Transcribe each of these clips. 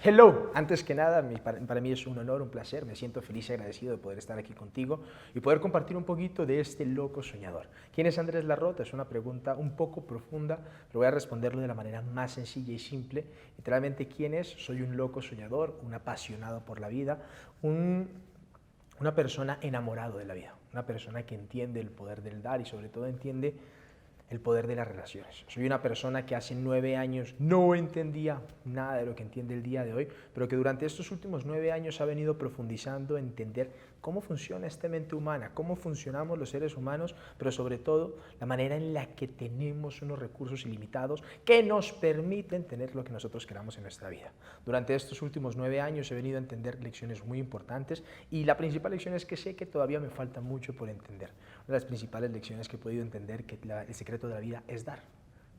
Hello, antes que nada, para mí es un honor, un placer, me siento feliz y agradecido de poder estar aquí contigo y poder compartir un poquito de este loco soñador. ¿Quién es Andrés Larrota? Es una pregunta un poco profunda, pero voy a responderlo de la manera más sencilla y simple. Literalmente, ¿quién es? Soy un loco soñador, un apasionado por la vida, una persona enamorado de la vida, una persona que entiende el poder del dar y sobre todo entiende el poder de las relaciones. Soy una persona que hace 9 años no entendía nada de lo que entiende el día de hoy, pero que durante estos últimos 9 años ha venido profundizando en entender cómo funciona esta mente humana, cómo funcionamos los seres humanos, pero sobre todo la manera en la que tenemos unos recursos ilimitados que nos permiten tener lo que nosotros queramos en nuestra vida. Durante estos últimos 9 años he venido a entender lecciones muy importantes y la principal lección es que sé que todavía me falta mucho por entender. Una de las principales lecciones que he podido entender que el secreto de la vida es dar.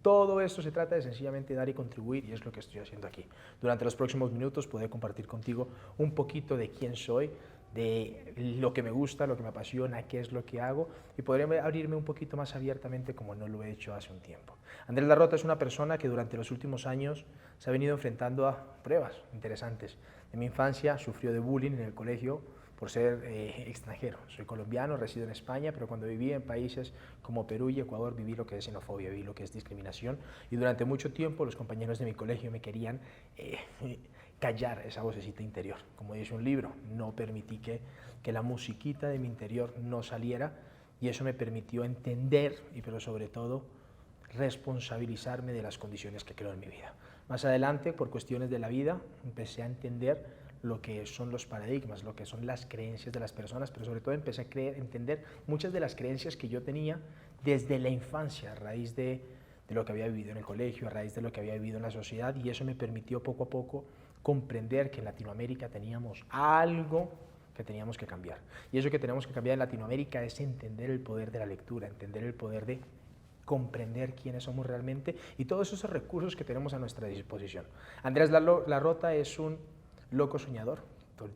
Todo esto se trata de sencillamente dar y contribuir y es lo que estoy haciendo aquí. Durante los próximos minutos podré compartir contigo un poquito de quién soy, de lo que me gusta, lo que me apasiona, qué es lo que hago y podré abrirme un poquito más abiertamente como no lo he hecho hace un tiempo. Andrés Larrota es una persona que durante los últimos años se ha venido enfrentando a pruebas interesantes. En mi infancia sufrió de bullying en el colegio por ser extranjero. Soy colombiano, resido en España, pero cuando viví en países como Perú y Ecuador viví lo que es xenofobia, viví lo que es discriminación y durante mucho tiempo los compañeros de mi colegio me querían callar esa vocecita interior. Como dice un libro, no permití que la musiquita de mi interior no saliera y eso me permitió entender y pero sobre todo responsabilizarme de las condiciones que creo en mi vida. Más adelante, por cuestiones de la vida, empecé a entender lo que son los paradigmas, lo que son las creencias de las personas, pero sobre todo empecé a entender muchas de las creencias que yo tenía desde la infancia, a raíz de lo que había vivido en el colegio, a raíz de lo que había vivido en la sociedad, y eso me permitió poco a poco comprender que en Latinoamérica teníamos algo que teníamos que cambiar. Y eso que tenemos que cambiar en Latinoamérica es entender el poder de la lectura, entender el poder de comprender quiénes somos realmente y todos esos recursos que tenemos a nuestra disposición. Andrés Larrota es un loco soñador,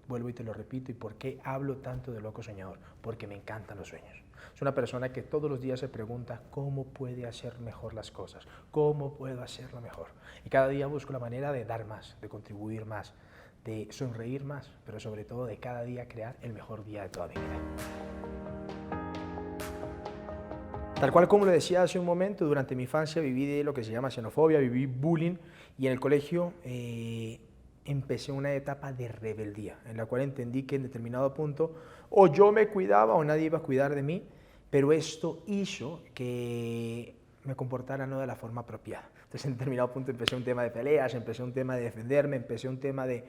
vuelvo y te lo repito, ¿y por qué hablo tanto de loco soñador? Porque me encantan los sueños. Es una persona que todos los días se pregunta cómo puede hacer mejor las cosas, cómo puedo hacerlo mejor. Y cada día busco la manera de dar más, de contribuir más, de sonreír más, pero sobre todo de cada día crear el mejor día de toda mi vida. Tal cual como lo decía hace un momento, durante mi infancia viví de lo que se llama xenofobia, viví bullying y en el colegio empecé una etapa de rebeldía, en la cual entendí que en determinado punto o yo me cuidaba o nadie iba a cuidar de mí, pero esto hizo que me comportara no de la forma apropiada. Entonces en determinado punto empecé un tema de peleas, empecé un tema de defenderme, empecé un tema de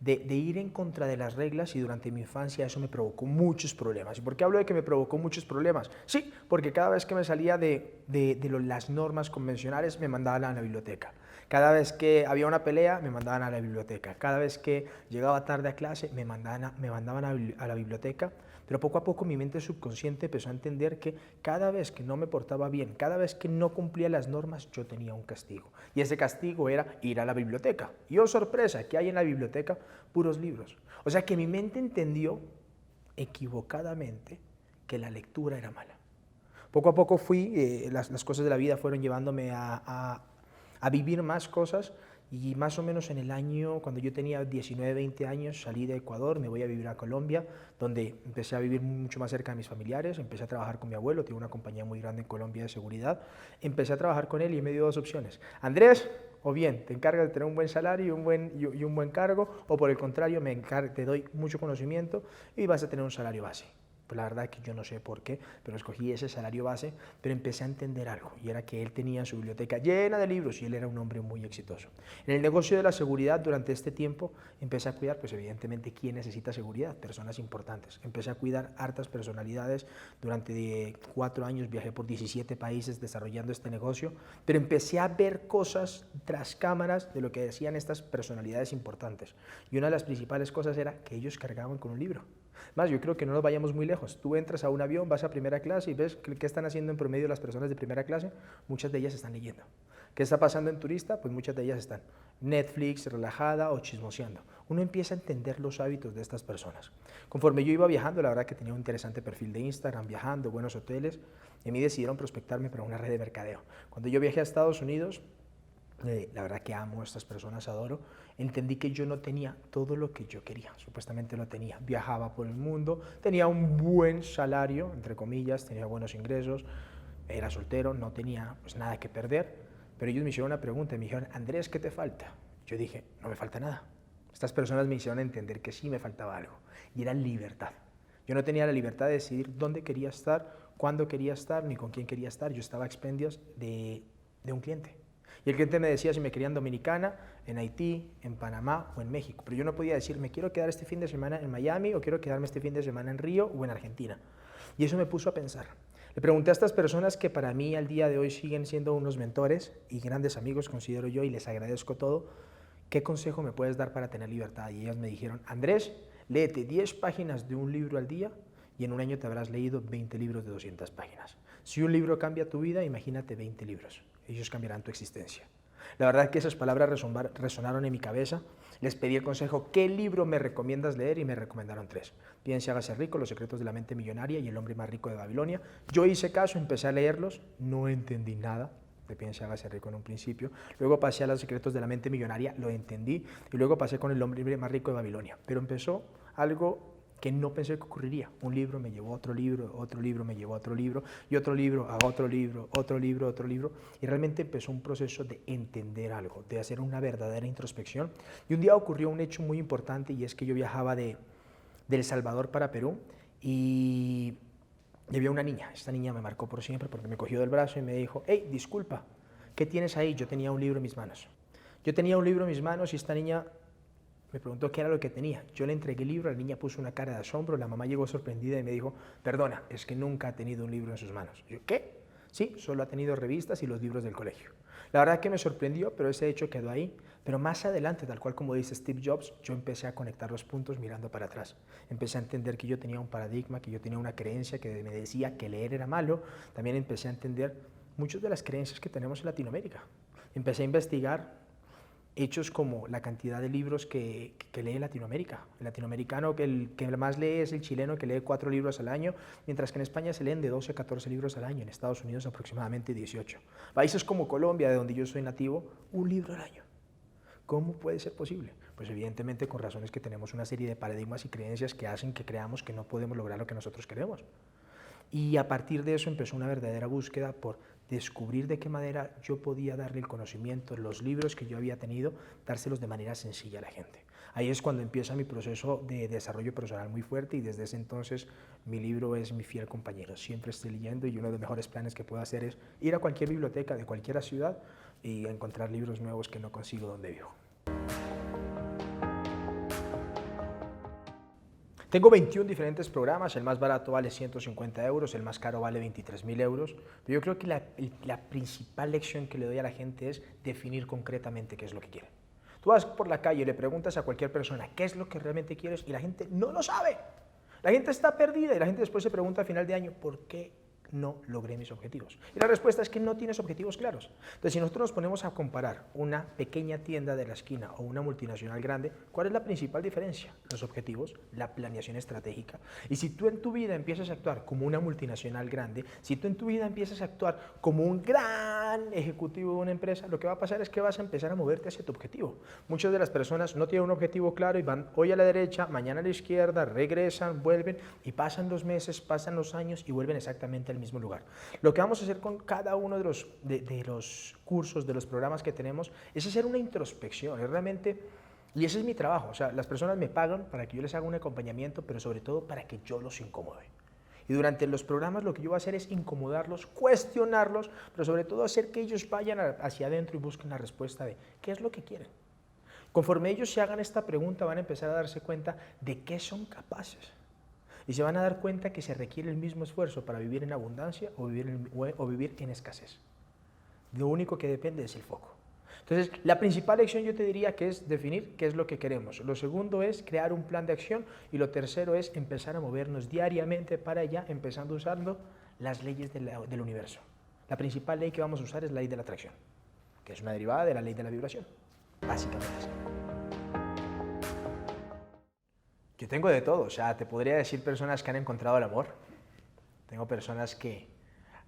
ir en contra de las reglas y durante mi infancia eso me provocó muchos problemas. ¿Y por qué hablo de que me provocó muchos problemas? Sí, porque cada vez que me salía de las normas convencionales me mandaban a la biblioteca. Cada vez que había una pelea, me mandaban a la biblioteca. Cada vez que llegaba tarde a clase, me mandaban a la biblioteca. Pero poco a poco mi mente subconsciente empezó a entender que cada vez que no me portaba bien, cada vez que no cumplía las normas, yo tenía un castigo. Y ese castigo era ir a la biblioteca. Y oh sorpresa, ¿qué hay en la biblioteca? Puros libros. O sea que mi mente entendió equivocadamente que la lectura era mala. Poco a poco las cosas de la vida fueron llevándome a vivir más cosas y más o menos en el año, cuando yo tenía 19, 20 años, salí de Ecuador, me voy a vivir a Colombia, donde empecé a vivir mucho más cerca de mis familiares, empecé a trabajar con mi abuelo, tiene una compañía muy grande en Colombia de seguridad, empecé a trabajar con él y me dio dos opciones. Andrés, o bien te encargas de tener un buen salario y un buen cargo, o por el contrario, te doy mucho conocimiento y vas a tener un salario base. Pues la verdad que yo no sé por qué, pero escogí ese salario base, pero empecé a entender algo, y era que él tenía su biblioteca llena de libros y él era un hombre muy exitoso. En el negocio de la seguridad, durante este tiempo, empecé a cuidar, pues evidentemente, ¿quién necesita seguridad? Personas importantes. Empecé a cuidar hartas personalidades, durante 4 años viajé por 17 países desarrollando este negocio, pero empecé a ver cosas tras cámaras de lo que decían estas personalidades importantes. Y una de las principales cosas era que ellos cargaban con un libro. Más, yo creo que no nos vayamos muy lejos. Tú entras a un avión, vas a primera clase y ves qué están haciendo en promedio las personas de primera clase. Muchas de ellas están leyendo. ¿Qué está pasando en turista? Pues muchas de ellas están Netflix, relajada o chismoseando. Uno empieza a entender los hábitos de estas personas. Conforme yo iba viajando, la verdad que tenía un interesante perfil de Instagram, viajando, buenos hoteles, y a mí decidieron prospectarme para una red de mercadeo. Cuando yo viajé a Estados Unidos, la verdad que amo a estas personas, adoro, entendí que yo no tenía todo lo que yo quería, supuestamente lo tenía, viajaba por el mundo, tenía un buen salario, entre comillas, tenía buenos ingresos, era soltero, no tenía pues nada que perder, pero ellos me hicieron una pregunta y me dijeron, Andrés, ¿qué te falta? Yo dije, no me falta nada. Estas personas me hicieron entender que sí me faltaba algo, y era libertad. Yo no tenía la libertad de decidir dónde quería estar, cuándo quería estar, ni con quién quería estar, yo estaba a expendios de un cliente. Y el cliente me decía si me quería en Dominicana, en Haití, en Panamá o en México. Pero yo no podía decir, me quiero quedar este fin de semana en Miami o quiero quedarme este fin de semana en Río o en Argentina. Y eso me puso a pensar. Le pregunté a estas personas que para mí al día de hoy siguen siendo unos mentores y grandes amigos, considero yo, y les agradezco todo, ¿qué consejo me puedes dar para tener libertad? Y ellas me dijeron, Andrés, léete 10 páginas de un libro al día y en un año te habrás leído 20 libros de 200 páginas. Si un libro cambia tu vida, imagínate 20 libros. Ellos cambiarán tu existencia. La verdad es que esas palabras resonaron en mi cabeza. Les pedí el consejo, ¿qué libro me recomiendas leer? Y me recomendaron 3. Piense, hágase rico, Los secretos de la mente millonaria y El hombre más rico de Babilonia. Yo hice caso, empecé a leerlos, no entendí nada de Piense, hágase rico en un principio. Luego pasé a Los secretos de la mente millonaria, lo entendí. Y luego pasé con El hombre más rico de Babilonia. Pero empezó algo que no pensé que ocurriría. Un libro me llevó a otro libro me llevó a otro libro, y otro libro a otro libro, otro libro, otro libro, y realmente empezó un proceso de entender algo, de hacer una verdadera introspección. Y un día ocurrió un hecho muy importante, y es que yo viajaba de El Salvador para Perú, y había una niña. Esta niña me marcó por siempre porque me cogió del brazo y me dijo, hey, disculpa, ¿qué tienes ahí? Yo tenía un libro en mis manos. Yo tenía un libro en mis manos y esta niña me preguntó qué era lo que tenía. Yo le entregué el libro, la niña puso una cara de asombro, la mamá llegó sorprendida y me dijo, perdona, es que nunca ha tenido un libro en sus manos. Yo, ¿qué? Sí, solo ha tenido revistas y los libros del colegio. La verdad que me sorprendió, pero ese hecho quedó ahí. Pero más adelante, tal cual como dice Steve Jobs, yo empecé a conectar los puntos mirando para atrás. Empecé a entender que yo tenía un paradigma, que yo tenía una creencia que me decía que leer era malo. También empecé a entender muchas de las creencias que tenemos en Latinoamérica. Empecé a investigar hechos como la cantidad de libros que lee Latinoamérica. El latinoamericano el que más lee es el chileno, que lee 4 libros al año, mientras que en España se leen de 12 a 14 libros al año, en Estados Unidos aproximadamente 18. Países como Colombia, de donde yo soy nativo, 1 libro al año. ¿Cómo puede ser posible? Pues evidentemente con razones que tenemos una serie de paradigmas y creencias que hacen que creamos que no podemos lograr lo que nosotros queremos. Y a partir de eso empezó una verdadera búsqueda por descubrir de qué manera yo podía darle el conocimiento, los libros que yo había tenido, dárselos de manera sencilla a la gente. Ahí es cuando empieza mi proceso de desarrollo personal muy fuerte, y desde ese entonces mi libro es mi fiel compañero. Siempre estoy leyendo, y uno de los mejores planes que puedo hacer es ir a cualquier biblioteca de cualquier ciudad y encontrar libros nuevos que no consigo donde vivo. Tengo 21 diferentes programas, el más barato vale 150 euros, el más caro vale 23.000 euros, pero yo creo que la principal lección que le doy a la gente es definir concretamente qué es lo que quieren. Tú vas por la calle y le preguntas a cualquier persona qué es lo que realmente quieres y la gente no lo sabe. La gente está perdida y la gente después se pregunta a final de año, ¿por qué no logré mis objetivos? Y la respuesta es que no tienes objetivos claros. Entonces, si nosotros nos ponemos a comparar una pequeña tienda de la esquina o una multinacional grande, ¿cuál es la principal diferencia? Los objetivos, la planeación estratégica. Y si tú en tu vida empiezas a actuar como una multinacional grande, si tú en tu vida empiezas a actuar como un gran ejecutivo de una empresa, lo que va a pasar es que vas a empezar a moverte hacia tu objetivo. Muchas de las personas no tienen un objetivo claro y van hoy a la derecha, mañana a la izquierda, regresan, vuelven, y pasan los meses, pasan los años y vuelven exactamente al mismo lugar. Lo que vamos a hacer con cada uno de los cursos, de los programas que tenemos, es hacer una introspección, es realmente, y ese es mi trabajo. O sea, las personas me pagan para que yo les haga un acompañamiento, pero sobre todo para que yo los incomode. Y durante los programas lo que yo voy a hacer es incomodarlos, cuestionarlos, pero sobre todo hacer que ellos vayan hacia adentro y busquen la respuesta de qué es lo que quieren. Conforme ellos se hagan esta pregunta, van a empezar a darse cuenta de qué son capaces. Y se van a dar cuenta que se requiere el mismo esfuerzo para vivir en abundancia o vivir en escasez. Lo único que depende es el foco. Entonces, la principal lección yo te diría que es definir qué es lo que queremos. Lo segundo es crear un plan de acción, y lo tercero es empezar a movernos diariamente para allá, empezando usando las leyes del universo. La principal ley que vamos a usar es la ley de la atracción, que es una derivada de la ley de la vibración, básicamente así. Yo tengo de todo, o sea, te podría decir personas que han encontrado el amor, tengo personas que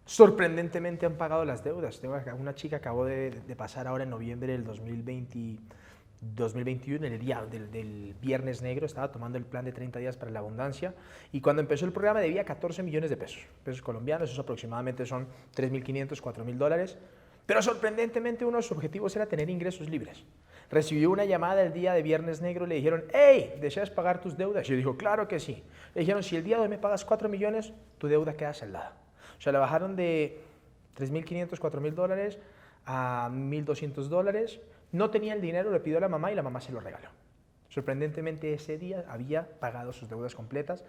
Sorprendentemente han pagado las deudas. Tengo una chica que acabó de pasar ahora en noviembre del 2021, en el día del Viernes Negro, estaba tomando el plan de 30 días para la abundancia y cuando empezó el programa debía 14 millones de pesos colombianos, eso aproximadamente son 3.500, 4.000 dólares, pero sorprendentemente uno de sus objetivos era tener ingresos libres. Recibió una llamada el día de Viernes Negro y le dijeron, hey, ¿deseas pagar tus deudas? Y yo dijo, claro que sí. Le dijeron, si el día de hoy me pagas 4 millones, tu deuda queda saldada. O sea, le bajaron de 3.500, 4.000 dólares a 1.200 dólares. No tenía el dinero, le pidió a la mamá y la mamá se lo regaló. Sorprendentemente ese día había pagado sus deudas completas.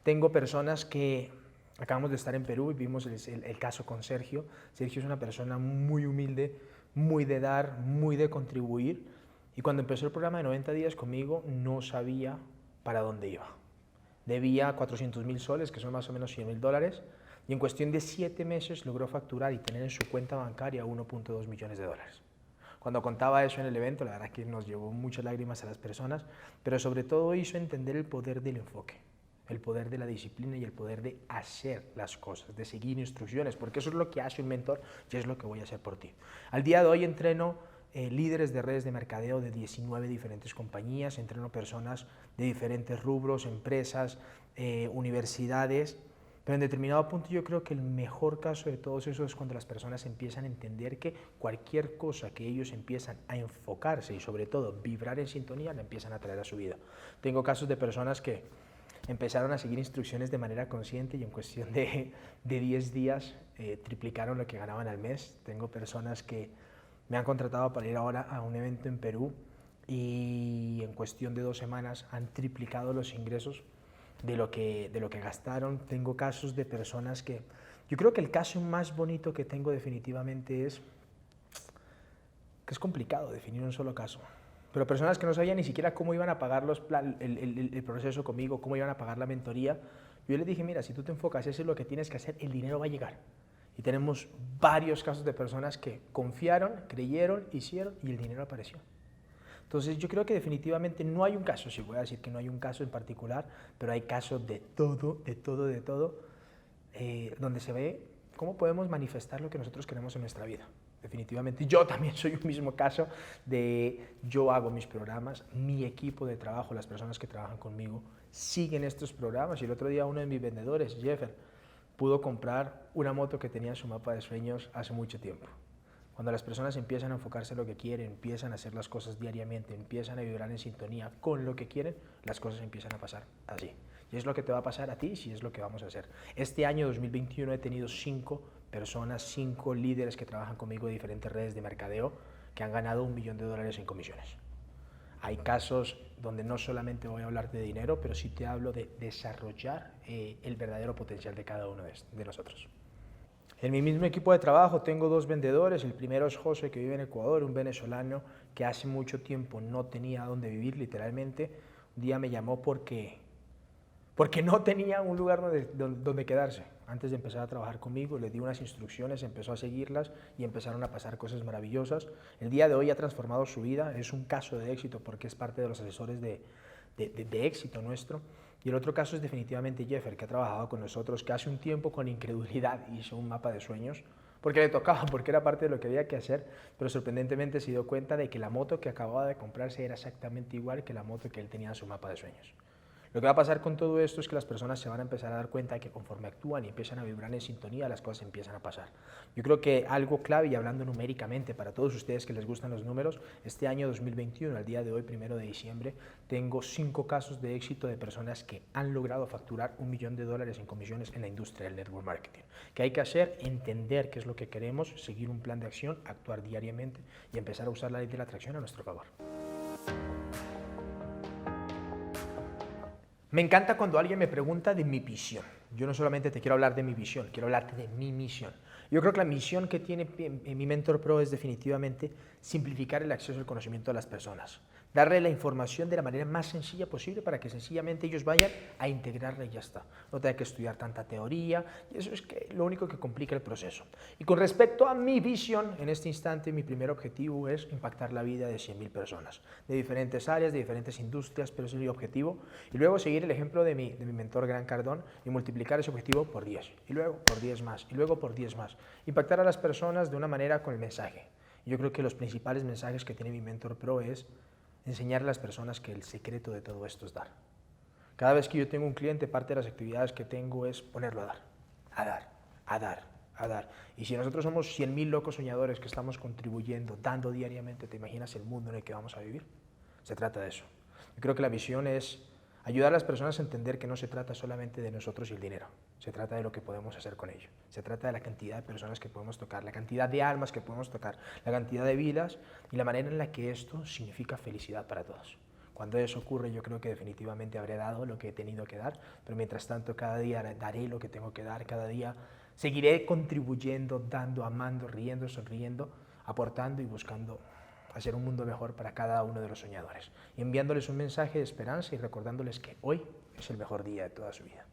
Tengo personas que acabamos de estar en Perú y vimos el caso con Sergio. Sergio es una persona muy humilde, muy de dar, muy de contribuir. Y cuando empezó el programa de 90 días conmigo, no sabía para dónde iba. Debía 400.000 soles, que son más o menos 100.000 dólares, y en cuestión de 7 meses logró facturar y tener en su cuenta bancaria 1.2 millones de dólares. Cuando contaba eso en el evento, la verdad que nos llevó muchas lágrimas a las personas, pero sobre todo hizo entender el poder del enfoque, el poder de la disciplina y el poder de hacer las cosas, de seguir instrucciones, porque eso es lo que hace un mentor y es lo que voy a hacer por ti. Al día de hoy entreno líderes de redes de mercadeo de 19 diferentes compañías, entreno personas de diferentes rubros, empresas, universidades, pero en determinado punto yo creo que el mejor caso de todos eso es cuando las personas empiezan a entender que cualquier cosa que ellos empiezan a enfocarse y sobre todo vibrar en sintonía la empiezan a traer a su vida. Tengo casos de personas que empezaron a seguir instrucciones de manera consciente y en cuestión de 10 días triplicaron lo que ganaban al mes. Tengo personas que me han contratado para ir ahora a un evento en Perú y en cuestión de 2 semanas han triplicado los ingresos de lo que gastaron. Tengo casos de personas que, yo creo que el caso más bonito que tengo definitivamente es que es complicado definir un solo caso, pero personas que no sabían ni siquiera cómo iban a pagar el proceso conmigo, cómo iban a pagar la mentoría. Yo les dije, mira, si tú te enfocas, eso es lo que tienes que hacer, el dinero va a llegar. Y tenemos varios casos de personas que confiaron, creyeron, hicieron y el dinero apareció. Entonces yo creo que definitivamente no hay un caso, sí voy a decir que no hay un caso en particular, pero hay casos de todo, donde se ve cómo podemos manifestar lo que nosotros queremos en nuestra vida. Definitivamente yo también soy un mismo caso de yo hago mis programas, mi equipo de trabajo, las personas que trabajan conmigo siguen estos programas y el otro día uno de mis vendedores, Jeffer, pudo comprar una moto que tenía en su mapa de sueños hace mucho tiempo. Cuando las personas empiezan a enfocarse en lo que quieren, empiezan a hacer las cosas diariamente, empiezan a vibrar en sintonía con lo que quieren, las cosas empiezan a pasar así. Y es lo que te va a pasar a ti, si es lo que vamos a hacer. Este año 2021 he tenido 5 personas, 5 líderes que trabajan conmigo de diferentes redes de mercadeo que han ganado $1 millón en comisiones. Hay casos donde no solamente voy a hablar de dinero, pero sí te hablo de desarrollar el verdadero potencial de cada uno de nosotros. En mi mismo equipo de trabajo tengo 2 vendedores. El primero es José, que vive en Ecuador, un venezolano que hace mucho tiempo no tenía dónde vivir, literalmente. Un día me llamó porque no tenía un lugar donde quedarse. Antes de empezar a trabajar conmigo, le di unas instrucciones, empezó a seguirlas y empezaron a pasar cosas maravillosas. El día de hoy ha transformado su vida, es un caso de éxito porque es parte de los asesores de éxito nuestro. Y el otro caso es definitivamente Jeffer, que ha trabajado con nosotros, que hace un tiempo con incredulidad hizo un mapa de sueños, porque le tocaba, porque era parte de lo que había que hacer, pero sorprendentemente se dio cuenta de que la moto que acababa de comprarse era exactamente igual que la moto que él tenía en su mapa de sueños. Lo que va a pasar con todo esto es que las personas se van a empezar a dar cuenta de que conforme actúan y empiezan a vibrar en sintonía, las cosas empiezan a pasar. Yo creo que algo clave, y hablando numéricamente para todos ustedes que les gustan los números, este año 2021, al día de hoy, 1 de diciembre, tengo 5 casos de éxito de personas que han logrado facturar $1 millón en comisiones en la industria del network marketing. ¿Qué hay que hacer? Entender qué es lo que queremos, seguir un plan de acción, actuar diariamente y empezar a usar la ley de la atracción a nuestro favor. Me encanta cuando alguien me pregunta de mi visión. Yo no solamente te quiero hablar de mi visión, quiero hablarte de mi misión. Yo creo que la misión que tiene mi Mentor Pro es definitivamente simplificar el acceso al conocimiento de las personas. darle la información de la manera más sencilla posible para que sencillamente ellos vayan a integrarla y ya está. No tengan que estudiar tanta teoría, y eso es lo único que complica el proceso. Y con respecto a mi visión, en este instante mi primer objetivo es impactar la vida de 100.000 personas, de diferentes áreas, de diferentes industrias, pero ese es mi objetivo. Y luego seguir el ejemplo de mi mentor Grant Cardone y multiplicar ese objetivo por 10, y luego por 10 más, y luego por 10 más. Impactar a las personas de una manera con el mensaje. Y yo creo que los principales mensajes que tiene mi mentor Pro es enseñar a las personas que el secreto de todo esto es dar. Cada vez que yo tengo un cliente, parte de las actividades que tengo es ponerlo a dar, a dar, a dar, a dar. Y si nosotros somos 100.000 locos soñadores que estamos contribuyendo, dando diariamente, ¿te imaginas el mundo en el que vamos a vivir? Se trata de eso. Yo creo que la visión es ayudar a las personas a entender que no se trata solamente de nosotros y el dinero, se trata de lo que podemos hacer con ello, se trata de la cantidad de personas que podemos tocar, la cantidad de almas que podemos tocar, la cantidad de vidas y la manera en la que esto significa felicidad para todos. Cuando eso ocurre, yo creo que definitivamente habré dado lo que he tenido que dar, pero mientras tanto cada día daré lo que tengo que dar, cada día seguiré contribuyendo, dando, amando, riendo, sonriendo, aportando y buscando hacer un mundo mejor para cada uno de los soñadores y enviándoles un mensaje de esperanza y recordándoles que hoy es el mejor día de toda su vida.